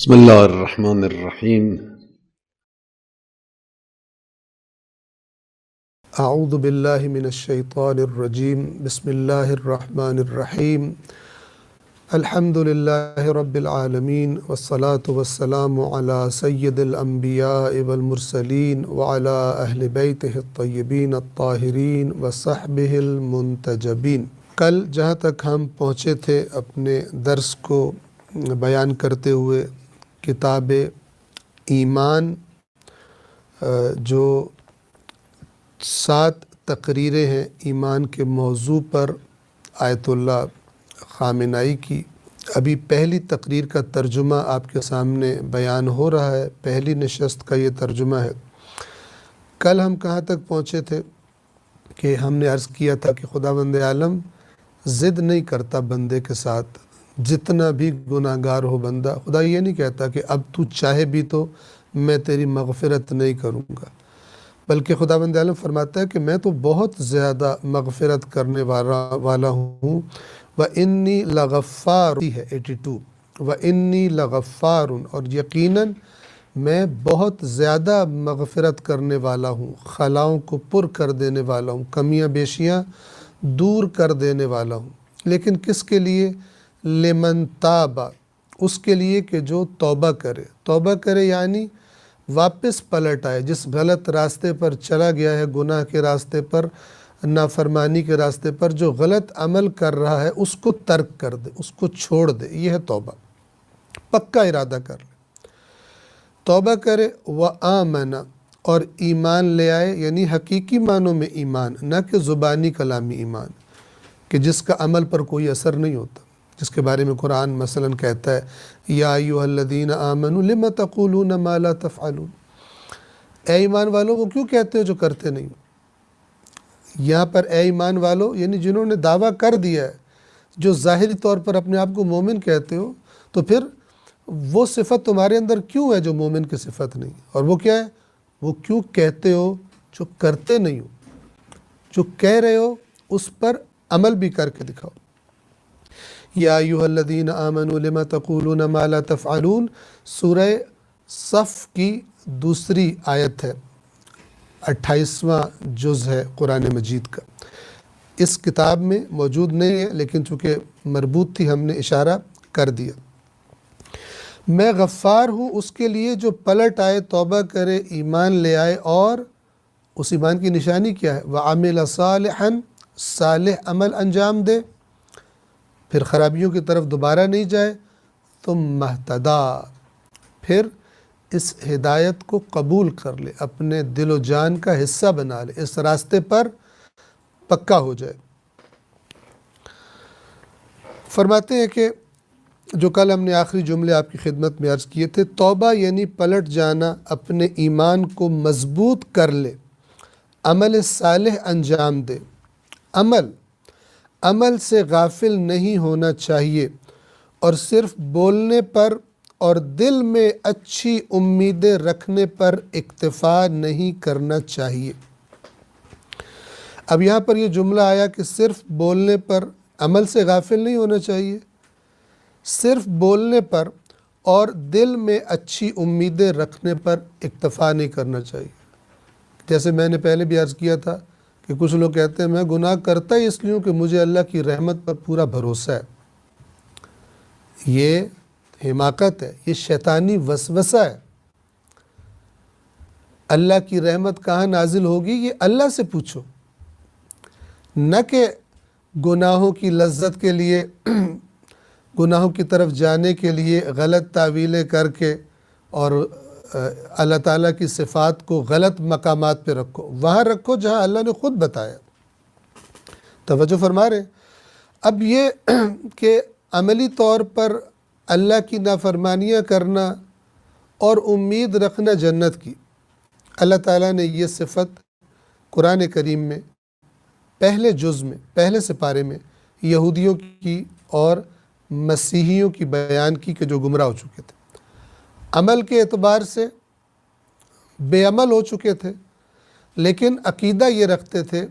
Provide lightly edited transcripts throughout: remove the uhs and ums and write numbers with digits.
بسم الله الرحمن الرحيم. اعوذ باللہ من الشیطان الرجیم بسم اللہ الرحمن الرحیم الحمد للہ رب العالمین والصلاة والسلام علی سید الانبیاء والمرسلین وعلی اہل بیتہ الطیبین الطاہرین وصحبہ المنتجبین۔ کل جہاں تک ہم پہنچے تھے اپنے درس کو بیان کرتے ہوئے کتاب ایمان جو 7 تقریریں ہیں ایمان کے موضوع پر آیت اللہ خامنائی کی۔ ابھی پہلی تقریر کا ترجمہ آپ کے سامنے بیان ہو رہا ہے، پہلی نشست کا یہ ترجمہ ہے۔ کل ہم کہاں تک پہنچے تھے کہ ہم نے عرض کیا تھا کہ خداوند عالم ضد نہیں کرتا بندے کے ساتھ، جتنا بھی گناہ گار ہو بندہ، خدا یہ نہیں کہتا کہ اب تو چاہے بھی تو میں تیری مغفرت نہیں کروں گا، بلکہ خداوند عالم فرماتا ہے کہ میں تو بہت زیادہ مغفرت کرنے والا ہوں۔ وَإِنِّي لَغَفَّارٌ ہے 82، وَإِنِّي لَغَفَّارٌ، اور یقیناً میں بہت زیادہ مغفرت کرنے والا ہوں، خلاؤں کو پر کر دینے والا ہوں، کمیاں بیشیاں دور کر دینے والا ہوں۔ لیکن کس کے لیے؟ لمن تاب، اس کے لیے کہ جو توبہ کرے یعنی واپس پلٹ آئے، جس غلط راستے پر چلا گیا ہے، گناہ کے راستے پر، نافرمانی کے راستے پر، جو غلط عمل کر رہا ہے اس کو ترک کر دے، اس کو چھوڑ دے، یہ ہے توبہ، پکا ارادہ کر لے، توبہ کرے۔ وآمن، اور ایمان لے آئے، یعنی حقیقی معنوں میں ایمان، نہ کہ زبانی کلامی ایمان کہ جس کا عمل پر کوئی اثر نہیں ہوتا، جس کے بارے میں قرآن مثلا کہتا ہے یا ایھا الذین آمنوا لم تقولون ما لا تفعلون، اے ایمان والو وہ کیوں کہتے ہو جو کرتے نہیں ہو۔ یہاں پر اے ایمان والو یعنی جنہوں نے دعویٰ کر دیا ہے، جو ظاہری طور پر اپنے آپ کو مومن کہتے ہو، تو پھر وہ صفت تمہارے اندر کیوں ہے جو مومن کی صفت نہیں، اور وہ کیا ہے؟ وہ کیوں کہتے ہو جو کرتے نہیں ہو، جو کہہ رہے ہو اس پر عمل بھی کر کے دکھاؤ۔ یا ایھا الذین آمنوا لم تقولون ما لا تفعلون، سورہ صف کی دوسری آیت ہے، 28واں جز ہے قرآن مجید کا، اس کتاب میں موجود نہیں ہے لیکن چونکہ مربوط تھی ہم نے اشارہ کر دیا۔ میں غفار ہوں اس کے لیے جو پلٹ آئے، توبہ کرے، ایمان لے آئے، اور اس ایمان کی نشانی کیا ہے؟ وَعَمِلَ صَالِحًا، صالح عمل انجام دے، پھر خرابیوں کی طرف دوبارہ نہیں جائے، ثُمَّ اهْتَدَىٰ، پھر اس ہدایت کو قبول کر لے، اپنے دل و جان کا حصہ بنا لے، اس راستے پر پکا ہو جائے۔ فرماتے ہیں کہ جو کل ہم نے آخری جملے آپ کی خدمت میں عرض کیے تھے، توبہ یعنی پلٹ جانا، اپنے ایمان کو مضبوط کر لے، عمل صالح انجام دے۔ عمل سے غافل نہیں ہونا چاہیے، اور صرف بولنے پر اور دل میں اچھی امیدیں رکھنے پر اکتفا نہیں کرنا چاہیے۔ اب یہاں پر یہ جملہ آیا کہ صرف بولنے پر، عمل سے غافل نہیں ہونا چاہیے، صرف بولنے پر اور دل میں اچھی امیدیں رکھنے پر اکتفا نہیں کرنا چاہیے۔ جیسے میں نے پہلے بھی عرض کیا تھا کہ کچھ لوگ کہتے ہیں میں گناہ کرتا ہی اس لیے ہوں کہ مجھے اللہ کی رحمت پر پورا بھروسہ ہے۔ یہ حماقت ہے، یہ شیطانی وسوسہ ہے۔ اللہ کی رحمت کہاں نازل ہوگی یہ اللہ سے پوچھو، نہ کہ گناہوں کی لذت کے لیے، گناہوں کی طرف جانے کے لیے غلط تعویلیں کر کے، اور اللہ تعالیٰ کی صفات کو غلط مقامات پہ رکھو، وہاں رکھو جہاں اللہ نے خود بتایا۔ توجہ فرما رہے ہیں؟ اب یہ کہ عملی طور پر اللہ کی نافرمانیاں کرنا اور امید رکھنا جنت کی، اللہ تعالیٰ نے یہ صفت قرآن کریم میں پہلے جز میں، پہلے سپارے میں یہودیوں کی اور مسیحیوں کی بیان کی کہ جو گمراہ ہو چکے تھے، عمل کے اعتبار سے بے عمل ہو چکے تھے، لیکن عقیدہ یہ رکھتے تھے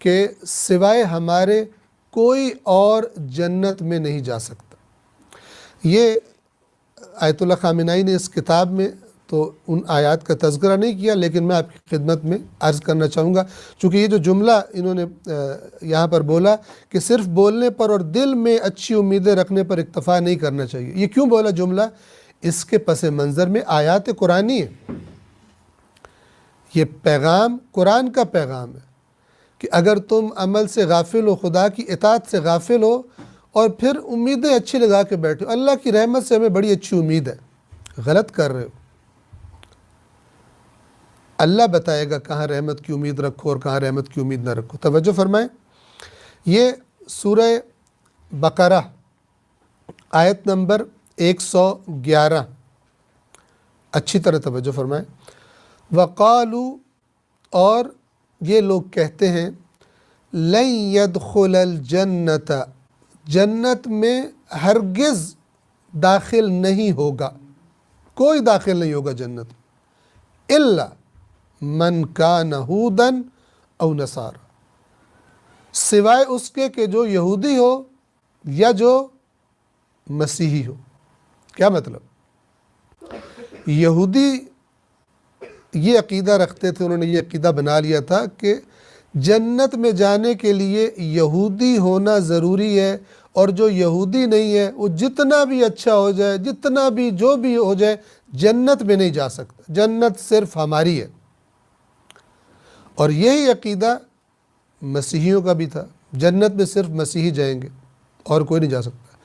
کہ سوائے ہمارے کوئی اور جنت میں نہیں جا سکتا۔ یہ آیت اللہ خامنائی نے اس کتاب میں تو ان آیات کا تذکرہ نہیں کیا، لیکن میں آپ کی خدمت میں عرض کرنا چاہوں گا، چونکہ یہ جو جملہ انہوں نے یہاں پر بولا کہ صرف بولنے پر اور دل میں اچھی امیدیں رکھنے پر اکتفا نہیں کرنا چاہیے، یہ کیوں بولا جملہ؟ اس کے پس منظر میں آیات قرآنی ہے، یہ پیغام قرآن کا پیغام ہے کہ اگر تم عمل سے غافل ہو، خدا کی اطاعت سے غافل ہو اور پھر امیدیں اچھی لگا کے بیٹھے ہو، اللہ کی رحمت سے ہمیں بڑی اچھی امید ہے، غلط کر رہے ہو۔ اللہ بتائے گا کہاں رحمت کی امید رکھو اور کہاں رحمت کی امید نہ رکھو۔ توجہ فرمائیں، یہ سورہ بقرہ آیت نمبر 111، اچھی طرح توجہ فرمائیں۔ وقالو، اور یہ لوگ کہتے ہیں، لن يدخل الجنت، جنت میں ہرگز داخل نہیں ہوگا، کوئی داخل نہیں ہوگا جنت میں، الا من کان ہودا او نصارا، سوائے اس کے کہ جو یہودی ہو یا جو مسیحی ہو۔ کیا مطلب؟ یہودی یہ عقیدہ رکھتے تھے، انہوں نے یہ عقیدہ بنا لیا تھا کہ جنت میں جانے کے لیے یہودی ہونا ضروری ہے، اور جو یہودی نہیں ہے وہ جتنا بھی اچھا ہو جائے، جتنا بھی جو بھی ہو جائے، جنت میں نہیں جا سکتا، جنت صرف ہماری ہے۔ اور یہی عقیدہ مسیحیوں کا بھی تھا، جنت میں صرف مسیحی جائیں گے اور کوئی نہیں جا سکتا،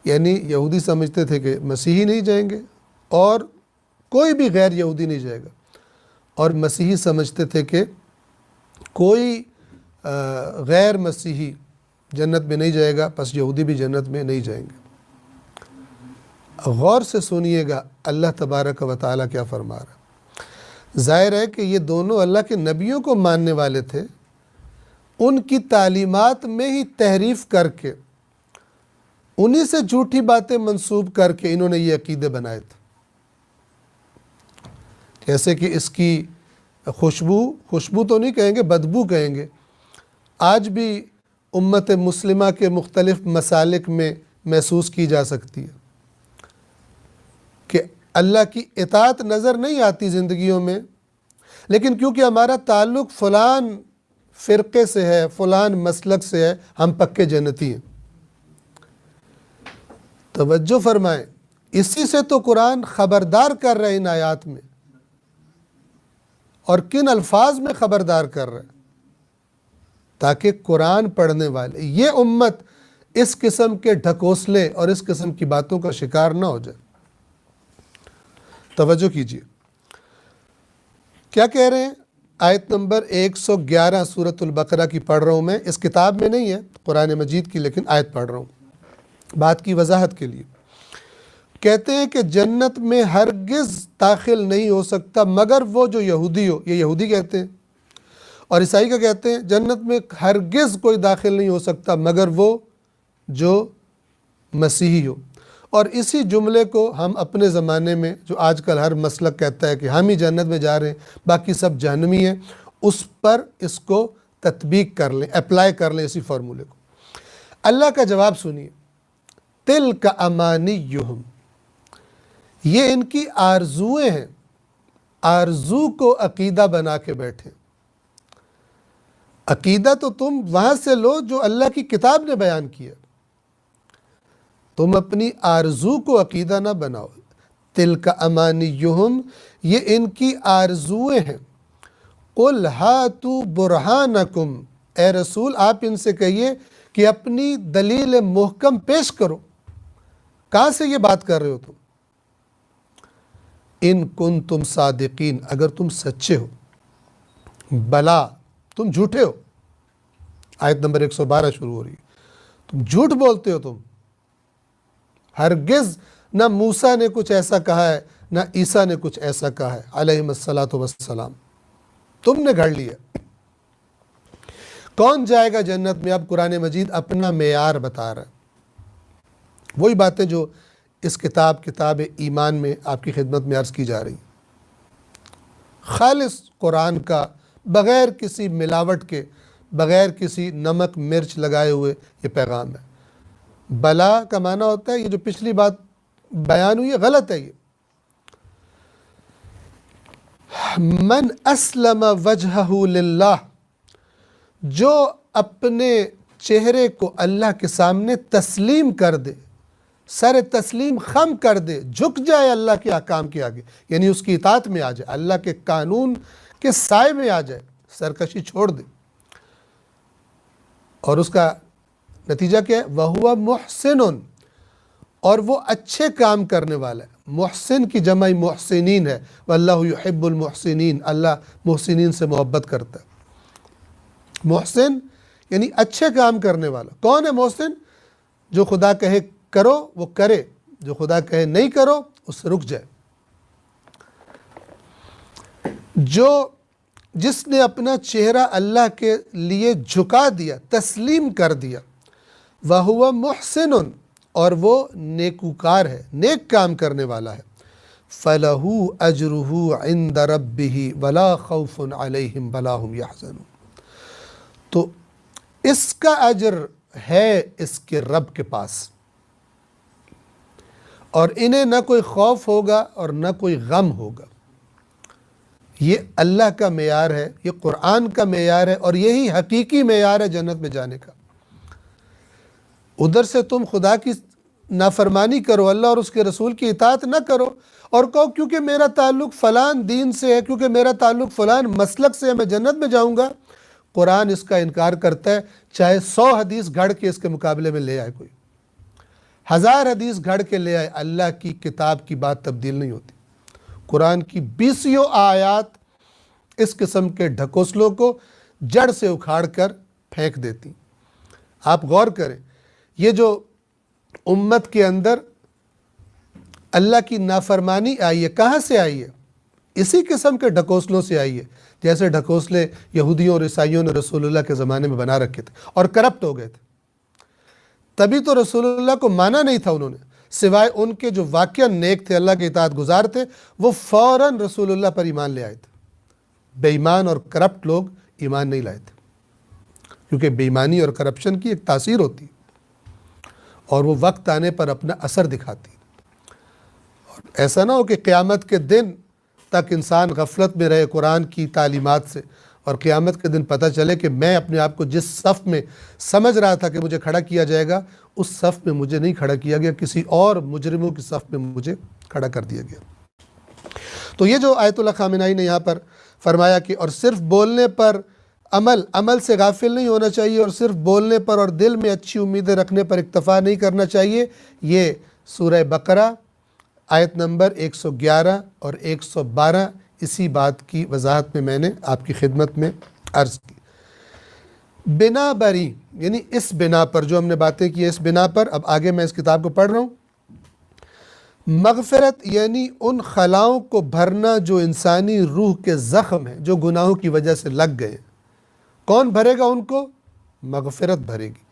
یعنی یہودی سمجھتے تھے کہ مسیحی نہیں جائیں گے اور کوئی بھی غیر یہودی نہیں جائے گا، اور مسیحی سمجھتے تھے کہ کوئی غیر مسیحی جنت میں نہیں جائے گا، پس یہودی بھی جنت میں نہیں جائیں گے۔ غور سے سنیے گا اللہ تبارک و تعالیٰ کیا فرما رہا ہے۔ ظاہر ہے کہ یہ دونوں اللہ کے نبیوں کو ماننے والے تھے، ان کی تعلیمات میں ہی تحریف کر کے، انہی سے جھوٹی باتیں منسوب کر کے انہوں نے یہ عقیدے بنائے تھے، جیسے کہ اس کی خوشبو تو نہیں کہیں گے، بدبو کہیں گے، آج بھی امت مسلمہ کے مختلف مسالک میں محسوس کی جا سکتی ہے کہ اللہ کی اطاعت نظر نہیں آتی زندگیوں میں، لیکن کیونکہ ہمارا تعلق فلان فرقے سے ہے، فلان مسلک سے ہے، ہم پکے جنتی ہیں۔ توجہ فرمائیں، اسی سے تو قرآن خبردار کر رہے ہیں ان آیات میں، اور کن الفاظ میں خبردار کر رہے ہیں، تاکہ قرآن پڑھنے والے یہ امت اس قسم کے ڈھکوسلے اور اس قسم کی باتوں کا شکار نہ ہو جائے۔ توجہ کیجیے، کیا کہہ رہے ہیں؟ آیت نمبر 111 سورۃ البقرہ کی پڑھ رہا ہوں میں، اس کتاب میں نہیں ہے قرآن مجید کی، لیکن آیت پڑھ رہا ہوں بات کی وضاحت کے لیے۔ کہتے ہیں کہ جنت میں ہرگز داخل نہیں ہو سکتا مگر وہ جو یہودی ہو، یہ یہودی کہتے ہیں، اور عیسائی کا کہتے ہیں جنت میں ہرگز کوئی داخل نہیں ہو سکتا مگر وہ جو مسیحی ہو۔ اور اسی جملے کو ہم اپنے زمانے میں، جو آج کل ہر مسلک کہتا ہے کہ ہم ہی جنت میں جا رہے ہیں باقی سب جہنمی ہیں، اس پر اس کو تطبیق کر لیں، اپلائی کر لیں اسی فارمولے کو۔ اللہ کا جواب سنیے، تِلْکَ أَمَانِيُّهُمْ، یہ ان کی آرزویں ہیں، آرزو کو عقیدہ بنا کے بیٹھے۔ عقیدہ تو تم وہاں سے لو جو اللہ کی کتاب نے بیان کیا، تم اپنی آرزو کو عقیدہ نہ بناؤ۔ تِلْکَ أَمَانِيُّهُمْ، یہ ان کی آرزویں ہیں۔ قُلْ هَاتُوا بُرْهَانَكُمْ، اے رسول آپ ان سے کہیے کہ اپنی دلیل محکم پیش کرو، کہاں سے یہ بات کر رہے ہو تم؟ ان کنتم صادقین، اگر تم سچے ہو، بلا تم جھوٹے ہو۔ آیت نمبر 112 شروع ہو رہی ہے، تم جھوٹ بولتے ہو، تم ہرگز نہ موسیٰ نے کچھ ایسا کہا ہے نہ عیسیٰ نے کچھ ایسا کہا ہے علیہم السلام، تم نے گھڑ لیا۔ کون جائے گا جنت میں؟ اب قرآن مجید اپنا معیار بتا رہا ہے، وہی باتیں جو اس کتاب ایمان میں آپ کی خدمت میں عرض کی جا رہی، خالص قرآن کا، بغیر کسی ملاوٹ کے، بغیر کسی نمک مرچ لگائے ہوئے یہ پیغام ہے۔ بلا کا معنی ہوتا ہے، یہ جو پچھلی بات بیان ہوئی ہے غلط ہے یہ. من اسلم وجہہ للہ، جو اپنے چہرے کو اللہ کے سامنے تسلیم کر دے، سر تسلیم خم کر دے، جھک جائے اللہ کے احکام کے آگے، یعنی اس کی اطاعت میں آ جائے، اللہ کے قانون کے سائے میں آ جائے، سرکشی چھوڑ دے. اور اس کا نتیجہ کیا ہے؟ وَهُوَ مُحْسِنٌ، اور وہ اچھے کام کرنے والا ہے. محسن کی جمع محسنین ہے، وَاللَّهُ يُحِبُّ الْمُحْسِنِينَ، اللہ محسنین سے محبت کرتا ہے. محسن یعنی اچھے کام کرنے والا. کون ہے محسن؟ جو خدا کہے کرو وہ کرے، جو خدا کہے نہیں کرو اس سے رک جائے. جس نے اپنا چہرہ اللہ کے لیے جھکا دیا، تسلیم کر دیا، وَهُوَ مُحْسِنٌ، اور وہ نیکوکار ہے، نیک کام کرنے والا ہے. فَلَهُ أَجْرُهُ عِنْدَ رَبِّهِ وَلَا خَوْفٌ عَلَيْهِمْ وَلَا هُمْ يَحْزَنُونَ. تو اس کا اجر ہے اس کے رب کے پاس، اور انہیں نہ کوئی خوف ہوگا اور نہ کوئی غم ہوگا. یہ اللہ کا معیار ہے، یہ قرآن کا معیار ہے، اور یہی حقیقی معیار ہے جنت میں جانے کا. ادھر سے تم خدا کی نافرمانی کرو، اللہ اور اس کے رسول کی اطاعت نہ کرو، اور کہو کیونکہ میرا تعلق فلان دین سے ہے، کیونکہ میرا تعلق فلان مسلک سے ہے، میں جنت میں جاؤں گا. قرآن اس کا انکار کرتا ہے، چاہے 100 حدیث گھڑ کے اس کے مقابلے میں لے آئے، کوئی 1000 حدیث گھڑ کے لے آئے، اللہ کی کتاب کی بات تبدیل نہیں ہوتی. قرآن کی 20 آیات اس قسم کے ڈھکوسلوں کو جڑ سے اکھاڑ کر پھینک دیتی. آپ غور کریں، یہ جو امت کے اندر اللہ کی نافرمانی آئی ہے، کہاں سے آئی ہے؟ اسی قسم کے ڈھکوسلوں سے آئی ہے، جیسے ڈھکوسلے یہودیوں اور عیسائیوں نے رسول اللہ کے زمانے میں بنا رکھے تھے اور کرپٹ ہو گئے تھے. تبھی تو رسول اللہ کو مانا نہیں تھا انہوں نے، سوائے ان کے جو واقعہ نیک تھے، اللہ کے اطاعت گزار تھے، وہ فوراً رسول اللہ پر ایمان لے آئے تھے. بے ایمان اور کرپٹ لوگ ایمان نہیں لائے تھے، کیونکہ بے ایمانی اور کرپشن کی ایک تاثیر ہوتی اور وہ وقت آنے پر اپنا اثر دکھاتی. اور ایسا نہ ہو کہ قیامت کے دن تک انسان غفلت میں رہے قرآن کی تعلیمات سے، اور قیامت کے دن پتہ چلے کہ میں اپنے آپ کو جس صف میں سمجھ رہا تھا کہ مجھے کھڑا کیا جائے گا، اس صف میں مجھے نہیں کھڑا کیا گیا، کسی اور مجرموں کی صف میں مجھے کھڑا کر دیا گیا. تو یہ جو آیت اللہ خامنائی نے یہاں پر فرمایا کہ اور صرف بولنے پر عمل سے غافل نہیں ہونا چاہیے، اور صرف بولنے پر اور دل میں اچھی امیدیں رکھنے پر اکتفا نہیں کرنا چاہیے، یہ سورہ بقرہ آیت نمبر 111 اور 112 اسی بات کی وضاحت میں نے آپ کی خدمت میں عرض کی. بنا بری، یعنی اس بنا پر جو ہم نے باتیں کی، اس بنا پر اب آگے میں اس کتاب کو پڑھ رہا ہوں. مغفرت یعنی ان خلاؤں کو بھرنا جو انسانی روح کے زخم ہیں، جو گناہوں کی وجہ سے لگ گئے. کون بھرے گا ان کو؟ مغفرت بھرے گی.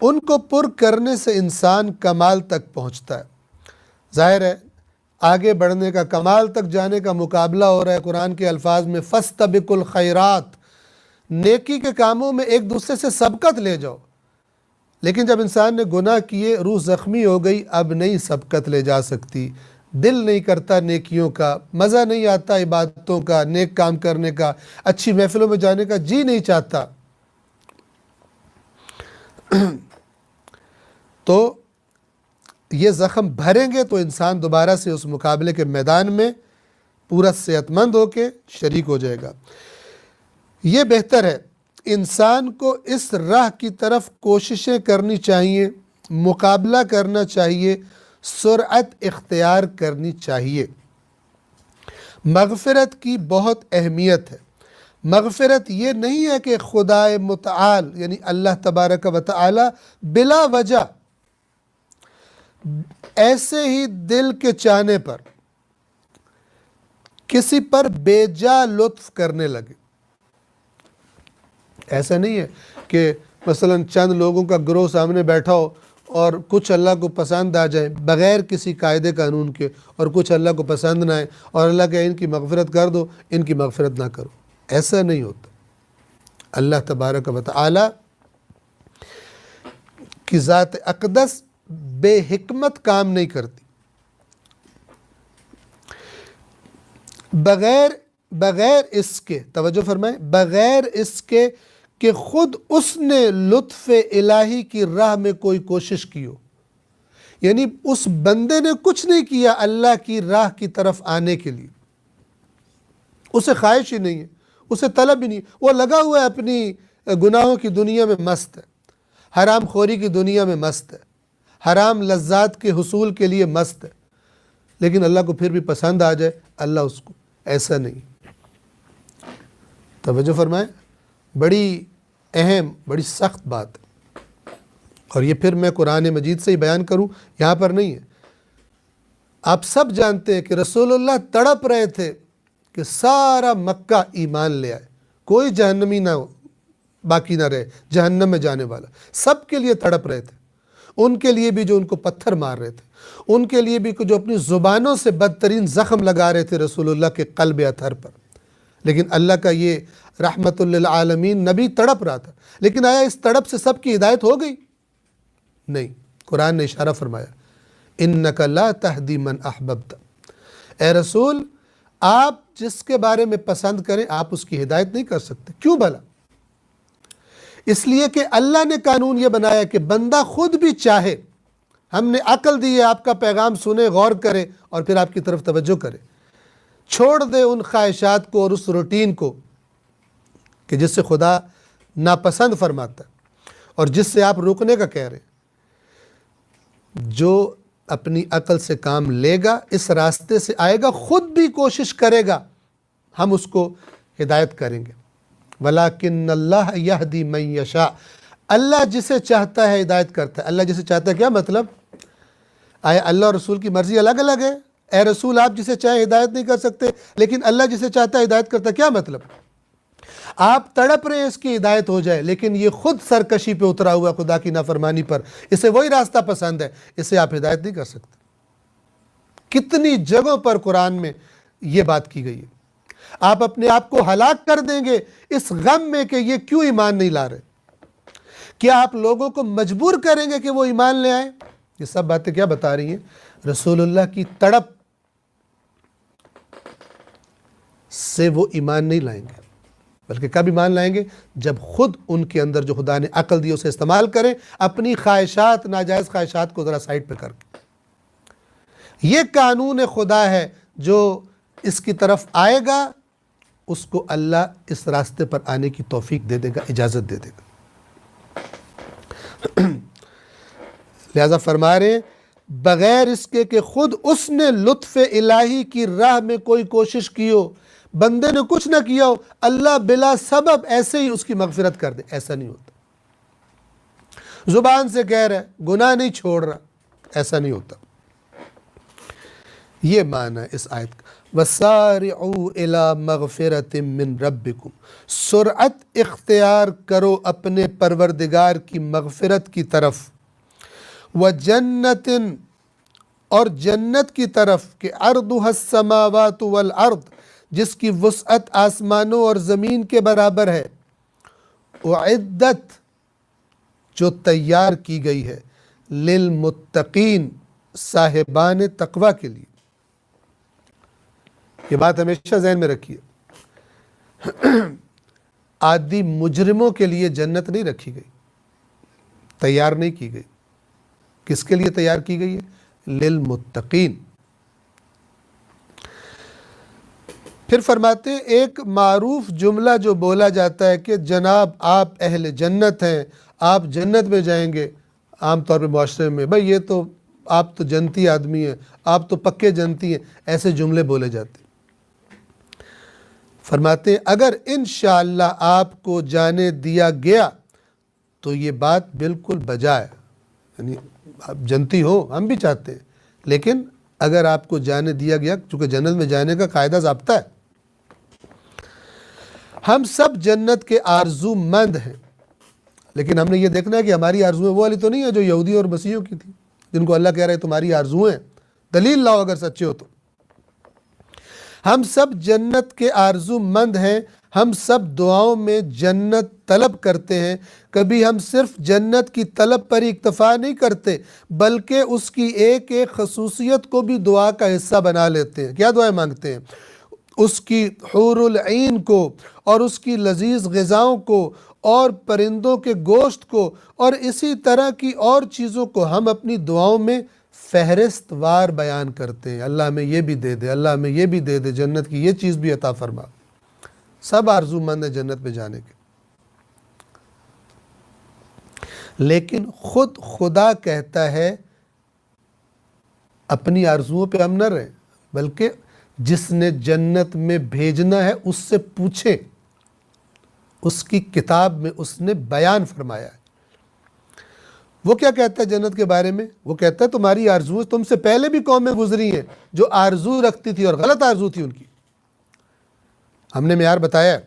ان کو پر کرنے سے انسان کمال تک پہنچتا ہے. ظاہر ہے آگے بڑھنے کا، کمال تک جانے کا مقابلہ ہو رہا ہے. قرآن کے الفاظ میں فَاسْتَبِقُوا الْخَيْرَاتِ، نیکی کے کاموں میں ایک دوسرے سے سبقت لے جاؤ. لیکن جب انسان نے گناہ کیے، روح زخمی ہو گئی، اب نہیں سبقت لے جا سکتی. دل نہیں کرتا نیکیوں کا، مزہ نہیں آتا عبادتوں کا، نیک کام کرنے کا، اچھی محفلوں میں جانے کا جی نہیں چاہتا. تو یہ زخم بھریں گے تو انسان دوبارہ سے اس مقابلے کے میدان میں پورا صحت مند ہو کے شریک ہو جائے گا. یہ بہتر ہے، انسان کو اس راہ کی طرف کوششیں کرنی چاہیے، مقابلہ کرنا چاہیے، سرعت اختیار کرنی چاہیے. مغفرت کی بہت اہمیت ہے. مغفرت یہ نہیں ہے کہ خدا متعال یعنی اللہ تبارک و تعالی بلا وجہ ایسے ہی دل کے چاہنے پر کسی پر بے جا لطف کرنے لگے. ایسا نہیں ہے کہ مثلا چند لوگوں کا گروہ سامنے بیٹھا ہو اور کچھ اللہ کو پسند آ جائے بغیر کسی قاعدے قانون کے، اور کچھ اللہ کو پسند نہ آئے اور اللہ کہ ان کی مغفرت کر دو، ان کی مغفرت نہ کرو. ایسا نہیں ہوتا. اللہ تبارک و تعالی کی ذات اقدس بے حکمت کام نہیں کرتی، بغیر اس کے، توجہ فرمائیں، بغیر اس کے کہ خود اس نے لطف الہی کی راہ میں کوئی کوشش کی ہو. یعنی اس بندے نے کچھ نہیں کیا اللہ کی راہ کی طرف آنے کے لیے، اسے خواہش ہی نہیں ہے، اسے طلب ہی نہیں، وہ لگا ہوا ہے اپنی گناہوں کی دنیا میں مست ہے، حرام خوری کی دنیا میں مست ہے، حرام لذات کے حصول کے لیے مست ہے، لیکن اللہ کو پھر بھی پسند آ جائے اللہ اس کو، ایسا نہیں. توجہ فرمائیں، بڑی اہم، بڑی سخت بات ہے. اور یہ پھر میں قرآن مجید سے ہی بیان کروں، یہاں پر نہیں ہے. آپ سب جانتے ہیں کہ رسول اللہ تڑپ رہے تھے کہ سارا مکہ ایمان لے آئے، کوئی جہنمی نہ ہو، باقی نہ رہے جہنم میں جانے والا. سب کے لیے تڑپ رہے تھے، ان کے لیے بھی جو ان کو پتھر مار رہے تھے، ان کے لیے بھی جو اپنی زبانوں سے بدترین زخم لگا رہے تھے رسول اللہ کے قلب اطہر پر. لیکن اللہ کا یہ رحمت للعالمین نبی تڑپ رہا تھا. لیکن آیا اس تڑپ سے سب کی ہدایت ہو گئی؟ نہیں. قرآن نے اشارہ فرمایا، اِنَّكَ لَا تَهْدِي مَنْ أَحْبَبْتَ. اے رسول، آپ جس کے بارے میں پسند کریں آپ اس کی ہدایت نہیں کر سکتے. کیوں بھلا؟ اس لیے کہ اللہ نے قانون یہ بنایا کہ بندہ خود بھی چاہے. ہم نے عقل دی ہے، آپ کا پیغام سنے، غور کرے اور پھر آپ کی طرف توجہ کرے، چھوڑ دے ان خواہشات کو اور اس روٹین کو کہ جس سے خدا ناپسند فرماتا ہے اور جس سے آپ روکنے کا کہہ رہے ہیں. جو اپنی عقل سے کام لے گا، اس راستے سے آئے گا، خود بھی کوشش کرے گا، ہم اس کو ہدایت کریں گے. وَلَكِنَّ اللَّهَ يَهْدِي مَن يَشَاءُ. اللہ جسے چاہتا ہے ہدایت کرتا ہے. اللہ جسے چاہتا ہے کیا مطلب؟ آیا اللہ اور رسول کی مرضی الگ الگ ہے؟ اے رسول، آپ جسے چاہے ہدایت نہیں کر سکتے، لیکن اللہ جسے چاہتا ہے ہدایت کرتا ہے. کیا مطلب؟ آپ تڑپ رہے ہیں اس کی ہدایت ہو جائے، لیکن یہ خود سرکشی پہ اترا ہوا خدا کی نافرمانی پر، اسے وہی راستہ پسند ہے، اسے آپ ہدایت نہیں کر سکتے. کتنی جگہوں پر قرآن میں یہ بات کی گئی ہے. آپ اپنے آپ کو ہلاک کر دیں گے اس غم میں کہ یہ کیوں ایمان نہیں لا رہے. کیا آپ لوگوں کو مجبور کریں گے کہ وہ ایمان لے آئیں؟ یہ سب باتیں کیا بتا رہی ہیں؟ رسول اللہ کی تڑپ سے وہ ایمان نہیں لائیں گے، بلکہ کب ایمان لائیں گے؟ جب خود ان کے اندر جو خدا نے عقل دی اسے استعمال کریں، اپنی خواہشات، ناجائز خواہشات کو ذرا سائڈ پہ کر کے. یہ قانون خدا ہے، جو اس کی طرف آئے گا اس کو اللہ اس راستے پر آنے کی توفیق دے دے گا، اجازت دے دے گا. لہذا فرما رہے ہیں بغیر اس کے کہ خود اس نے لطف الہی کی راہ میں کوئی کوشش کی ہو، بندے نے کچھ نہ کیا ہو، اللہ بلا سبب ایسے ہی اس کی مغفرت کر دے. ایسا نہیں ہوتا. زبان سے کہہ رہا ہے، گناہ نہیں چھوڑ رہا، ایسا نہیں ہوتا. یہ معنی ہے اس آیت کا. وَسَارِعُوا إِلَى مَغْفِرَةٍ مِّن رَبِّكُمْ. سرعت اختیار کرو اپنے پروردگار کی مغفرت کی طرف. وَجَنَّةٍ، اور جنت کی طرف، کہ عَرْضُهَا السَّمَاوَاتُ وَالْأَرْضُ، جس کی وسعت آسمانوں اور زمین کے برابر ہے. اُعِدَّتْ، جو تیار کی گئی ہے، لِلْمُتَّقِينَ، صاحبان تقوی کے لیے. یہ بات ہمیشہ ذہن میں رکھیے. عادی مجرموں کے لیے جنت نہیں رکھی گئی، تیار نہیں کی گئی. کس کے لیے تیار کی گئی ہے؟ للمتقین. پھر فرماتے ہیں ایک معروف جملہ جو بولا جاتا ہے کہ جناب آپ اہل جنت ہیں، آپ جنت میں جائیں گے. عام طور پہ معاشرے میں، بھائی یہ تو آپ تو جنتی آدمی ہیں، آپ تو پکے جنتی ہیں، ایسے جملے بولے جاتے ہیں. فرماتے ہیں اگر انشاءاللہ آپ کو جانے دیا گیا تو یہ بات بالکل بجا ہے. یعنی آپ جنتی ہو، ہم بھی چاہتے ہیں، لیکن اگر آپ کو جانے دیا گیا، چونکہ جنت میں جانے کا قاعدہ ضابطہ ہے. ہم سب جنت کے آرزو مند ہیں، لیکن ہم نے یہ دیکھنا ہے کہ ہماری آرزویں وہ والی تو نہیں ہے جو یہودی اور مسیحیوں کی تھی، جن کو اللہ کہہ رہے تمہاری آرزویں، دلیل لاؤ اگر سچے ہو تو. ہم سب جنت کے آرزو مند ہیں، ہم سب دعاؤں میں جنت طلب کرتے ہیں، کبھی ہم صرف جنت کی طلب پر ہی اکتفا نہیں کرتے بلکہ اس کی ایک ایک خصوصیت کو بھی دعا کا حصہ بنا لیتے ہیں۔ کیا دعائیں مانگتے ہیں؟ اس کی حور العین کو، اور اس کی لذیذ غذاؤں کو، اور پرندوں کے گوشت کو، اور اسی طرح کی اور چیزوں کو ہم اپنی دعاؤں میں فہرست وار بیان کرتے ہیں۔ اللہ ہمیں یہ بھی دے دے، اللہ ہمیں یہ بھی دے دے، جنت کی یہ چیز بھی عطا فرما۔ سب آرزو مند ہیں جنت میں جانے کے، لیکن خود خدا کہتا ہے اپنی آرزوؤں پہ ہم نہ رہیں، بلکہ جس نے جنت میں بھیجنا ہے اس سے پوچھیں۔ اس کی کتاب میں اس نے بیان فرمایا ہے۔ وہ کیا کہتا ہے جنت کے بارے میں؟ وہ کہتا ہے تمہاری آرزو، تم سے پہلے بھی قومیں گزری ہیں جو آرزو رکھتی تھی اور غلط آرزو تھی ان کی، ہم نے معیار بتایا ہے۔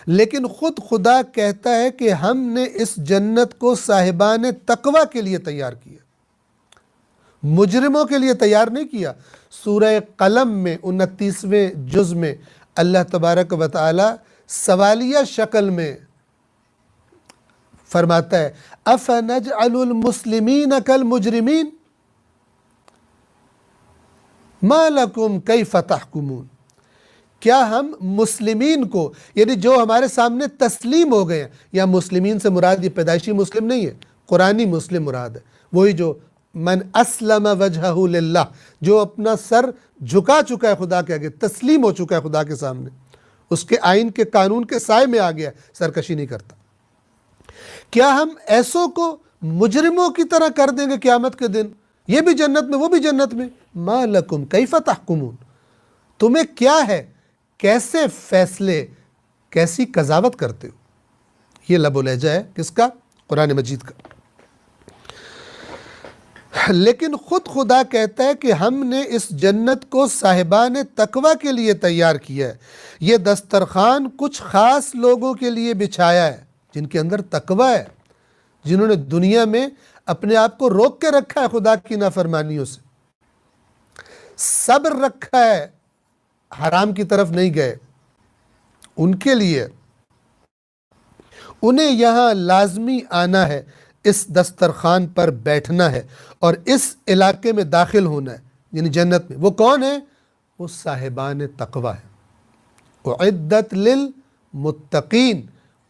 لیکن خود خدا کہتا ہے کہ ہم نے اس جنت کو صاحبان تقوی کے لیے تیار کیا، مجرموں کے لیے تیار نہیں کیا۔ سورہ قلم میں 29ویں جز میں اللہ تبارک و تعالی سوالیہ شکل میں فرماتا ہے اَفَنَجْعَلُ الْمُسْلِمِينَ كَالْمُجْرِمِينَ مَا لَكُمْ كَيْفَ تَحْكُمُونَ، کیا ہم مسلمین کو، یعنی جو ہمارے سامنے تسلیم ہو گئے ہیں، یا مسلمین سے مراد یہ پیدائشی مسلم نہیں ہے، قرآنی مسلم مراد ہے، وہی جو من اسلم وجہہ للہ، جو اپنا سر جھکا چکا ہے خدا کے آگے، تسلیم ہو چکا ہے خدا کے سامنے، اس کے آئین کے قانون کے سائے میں آ گیا، سرکشی نہیں کرتا۔ کیا ہم ایسوں کو مجرموں کی طرح کر دیں گے قیامت کے دن؟ یہ بھی جنت میں وہ بھی جنت میں۔ ما لکم کیف تحکمون، تمہیں کیا ہے، کیسے فیصلے، کیسی قضاوت کرتے ہو؟ یہ لب و لہجہ ہے کس کا؟ قرآن مجید کا۔ لیکن خود خدا کہتا ہے کہ ہم نے اس جنت کو صاحبان تقوی کے لیے تیار کیا ہے۔ یہ دسترخوان کچھ خاص لوگوں کے لیے بچھایا ہے جن کے اندر تقوی ہے، جنہوں نے دنیا میں اپنے آپ کو روک کے رکھا ہے خدا کی نافرمانیوں سے، صبر رکھا ہے، حرام کی طرف نہیں گئے، ان کے لیے انہیں یہاں لازمی آنا ہے، اس دسترخوان پر بیٹھنا ہے اور اس علاقے میں داخل ہونا ہے، یعنی جنت میں۔ وہ کون ہے؟ وہ صاحبان تقوی ہے۔ اعدت للمتقین،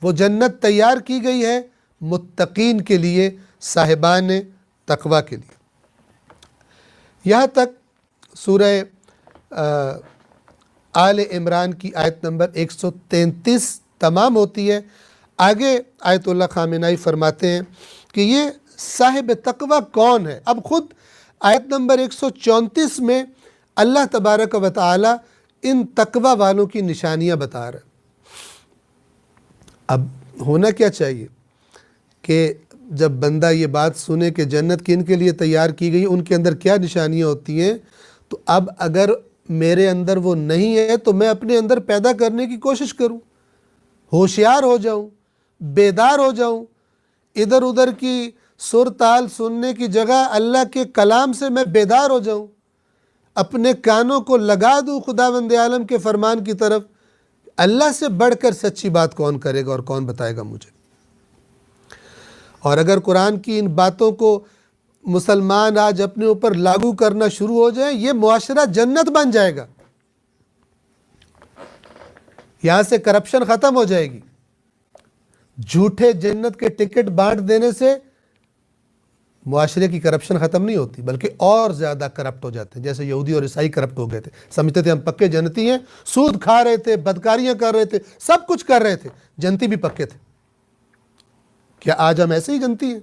وہ جنت تیار کی گئی ہے متقین کے لیے، صاحبان تقوی کے لیے۔ یہاں تک سورہ آل عمران کی آیت نمبر 133 تمام ہوتی ہے۔ آگے آیت اللہ خامنائی فرماتے ہیں کہ یہ صاحب تقوی کون ہے؟ اب خود آیت نمبر 134 میں اللہ تبارک و تعالی ان تقوی والوں کی نشانیاں بتا رہا ہے۔ اب ہونا کیا چاہیے کہ جب بندہ یہ بات سنے کہ جنت کن کے لیے تیار کی گئی، ان کے اندر کیا نشانیاں ہوتی ہیں، تو اب اگر میرے اندر وہ نہیں ہے تو میں اپنے اندر پیدا کرنے کی کوشش کروں، ہوشیار ہو جاؤں، بیدار ہو جاؤں، ادھر ادھر کی سر تال سننے کی جگہ اللہ کے کلام سے میں بیدار ہو جاؤں، اپنے کانوں کو لگا دوں خداوند عالم کے فرمان کی طرف۔ اللہ سے بڑھ کر سچی بات کون کرے گا اور کون بتائے گا مجھے؟ اور اگر قرآن کی ان باتوں کو مسلمان آج اپنے اوپر لاگو کرنا شروع ہو جائے، یہ معاشرہ جنت بن جائے گا، یہاں سے کرپشن ختم ہو جائے گی۔ جھوٹے جنت کے ٹکٹ بانٹ دینے سے معاشرے کی کرپشن ختم نہیں ہوتی، بلکہ اور زیادہ کرپٹ ہو جاتے ہیں، جیسے یہودی اور عیسائی کرپٹ ہو گئے تھے، سمجھتے تھے ہم پکے جنتی ہیں، سود کھا رہے تھے، بدکاریاں کر رہے تھے، سب کچھ کر رہے تھے، جنتی بھی پکے تھے۔ کیا آج ہم ایسے ہی جنتی ہیں،